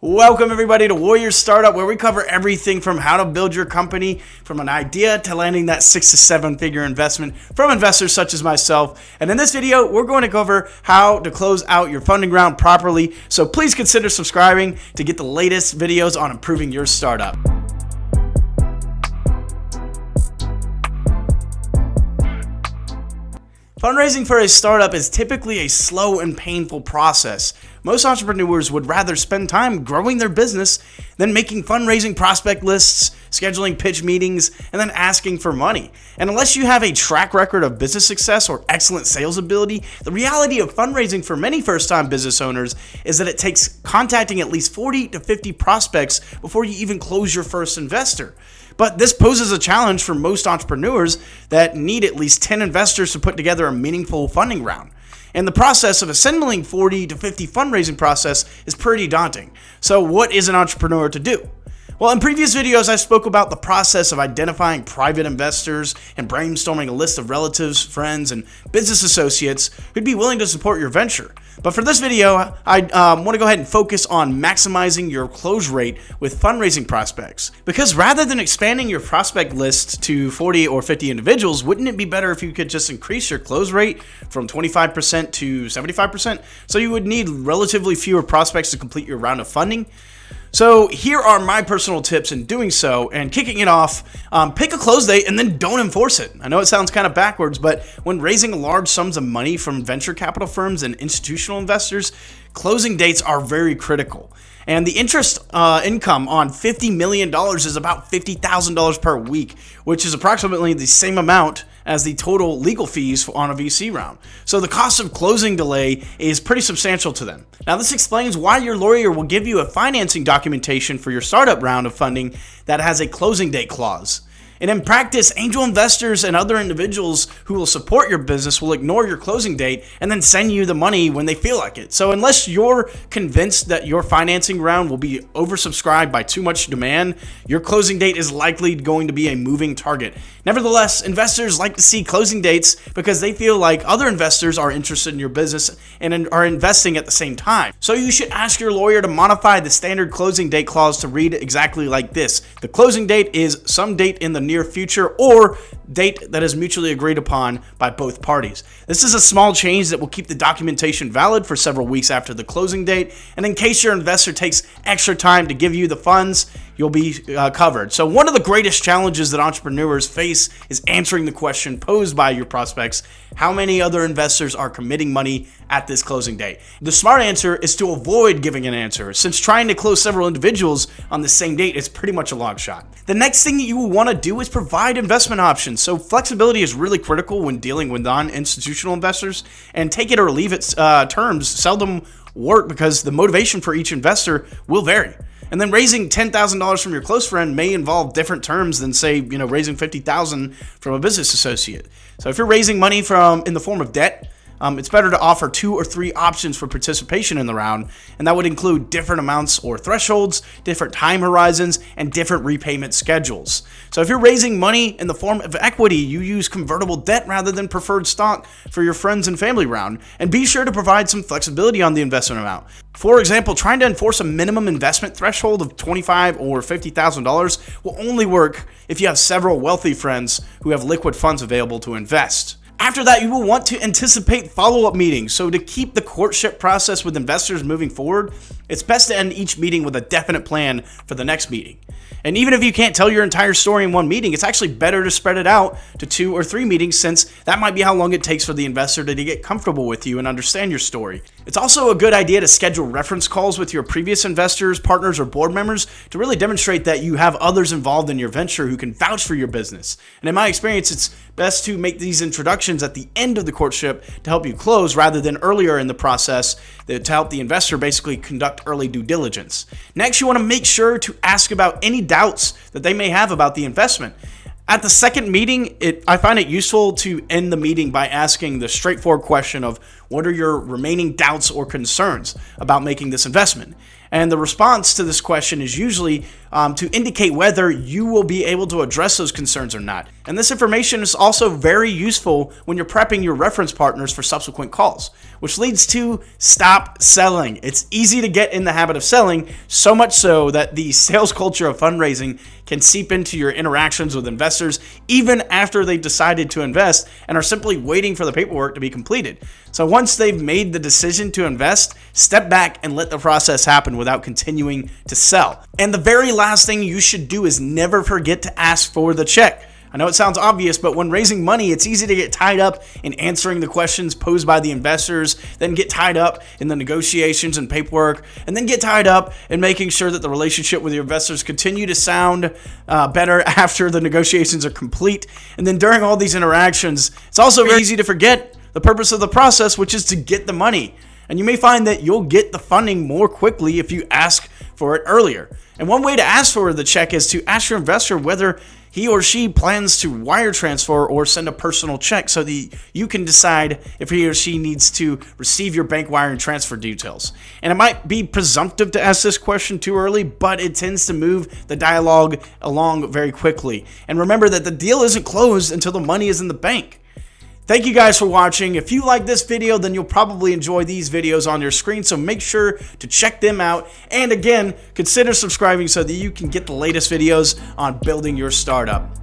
Welcome everybody to Warrior Startup, where we cover everything from how to build your company from an idea to landing that 6 to 7 figure investment from investors such as myself. And in this video, we're going to cover how to close out your funding round properly. So please consider subscribing to get the latest videos on improving your startup. Fundraising for a startup is typically a slow and painful process. Most entrepreneurs would rather spend time growing their business than making fundraising prospect lists, scheduling pitch meetings, and then asking for money. And unless you have a track record of business success or excellent sales ability, the reality of fundraising for many first-time business owners is that it takes contacting at least 40 to 50 prospects before you even close your first investor. But this poses a challenge for most entrepreneurs that need at least 10 investors to put together a meaningful funding round. And the process of assembling 40 to 50 fundraising process is pretty daunting. So what is an entrepreneur to do? Well, in previous videos, I spoke about the process of identifying private investors and brainstorming a list of relatives, friends, and business associates who'd be willing to support your venture. But for this video, I want to go ahead and focus on maximizing your close rate with fundraising prospects. Because rather than expanding your prospect list to 40 or 50 individuals, wouldn't it be better if you could just increase your close rate from 25% to 75%? So you would need relatively fewer prospects to complete your round of funding. So here are my personal tips in doing so, and kicking it off, pick a close date and then don't enforce it. I know it sounds kind of backwards, but when raising large sums of money from venture capital firms and institutional investors, closing dates are very critical. And the interest income on $50 million is about $50,000 per week, which is approximately the same amount as the total legal fees on a VC round. So the cost of closing delay is pretty substantial to them. Now this explains why your lawyer will give you a financing documentation for your startup round of funding that has a closing date clause. And in practice, angel investors and other individuals who will support your business will ignore your closing date and then send you the money when they feel like it. So unless you're convinced that your financing round will be oversubscribed by too much demand, your closing date is likely going to be a moving target. Nevertheless, investors like to see closing dates because they feel like other investors are interested in your business and are investing at the same time. So you should ask your lawyer to modify the standard closing date clause to read exactly like this. The closing date is some date in the near future or date that is mutually agreed upon by both parties. This is a small change that will keep the documentation valid for several weeks after the closing date, and in case your investor takes extra time to give you the funds, you'll be covered. So one of the greatest challenges that entrepreneurs face is answering the question posed by your prospects: how many other investors are committing money at this closing date? The smart answer is to avoid giving an answer, since trying to close several individuals on the same date is pretty much a long shot. The next thing that you will want to do is provide investment options. So flexibility is really critical when dealing with non-institutional investors, and take it or leave it terms seldom work because the motivation for each investor will vary. And then raising $10,000 from your close friend may involve different terms than, say, raising $50,000 from a business associate. So if you're raising money in the form of debt, it's better to offer 2 or 3 options for participation in the round, and that would include different amounts or thresholds, different time horizons, and different repayment schedules. So if you're raising money in the form of equity, you use convertible debt rather than preferred stock for your friends and family round, and be sure to provide some flexibility on the investment amount. For example, trying to enforce a minimum investment threshold of $25,000 or $50,000 will only work if you have several wealthy friends who have liquid funds available to invest. After that, you will want to anticipate follow-up meetings. So to keep the courtship process with investors moving forward, it's best to end each meeting with a definite plan for the next meeting. And even if you can't tell your entire story in one meeting, it's actually better to spread it out to 2 or 3 meetings, since that might be how long it takes for the investor to get comfortable with you and understand your story. It's also a good idea to schedule reference calls with your previous investors, partners, or board members to really demonstrate that you have others involved in your venture who can vouch for your business. And in my experience, it's best to make these introductions at the end of the courtship to help you close rather than earlier in the process to help the investor basically conduct early due diligence. Next, you want to make sure to ask about any doubts that they may have about the investment. At the second meeting, I find it useful to end the meeting by asking the straightforward question of, what are your remaining doubts or concerns about making this investment? And the response to this question is usually, to indicate whether you will be able to address those concerns or not. And this information is also very useful when you're prepping your reference partners for subsequent calls, which leads to stop selling. It's easy to get in the habit of selling, so much so that the sales culture of fundraising can seep into your interactions with investors even after they've decided to invest and are simply waiting for the paperwork to be completed. So once they've made the decision to invest, step back and let the process happen without continuing to sell. And the very last thing you should do is never forget to ask for the check. I know it sounds obvious, but when raising money, it's easy to get tied up in answering the questions posed by the investors, then get tied up in the negotiations and paperwork, and then get tied up in making sure that the relationship with your investors continue to sound better after the negotiations are complete. And then during all these interactions, it's also very easy to forget the purpose of the process, which is to get the money. And you may find that you'll get the funding more quickly if you ask for it earlier. And one way to ask for the check is to ask your investor whether he or she plans to wire transfer or send a personal check so that you can decide if he or she needs to receive your bank wire and transfer details. And it might be presumptive to ask this question too early, but it tends to move the dialogue along very quickly. And remember that the deal isn't closed until the money is in the bank. Thank you guys for watching. If you like this video, then you'll probably enjoy these videos on your screen, so make sure to check them out. And again, consider subscribing so that you can get the latest videos on building your startup.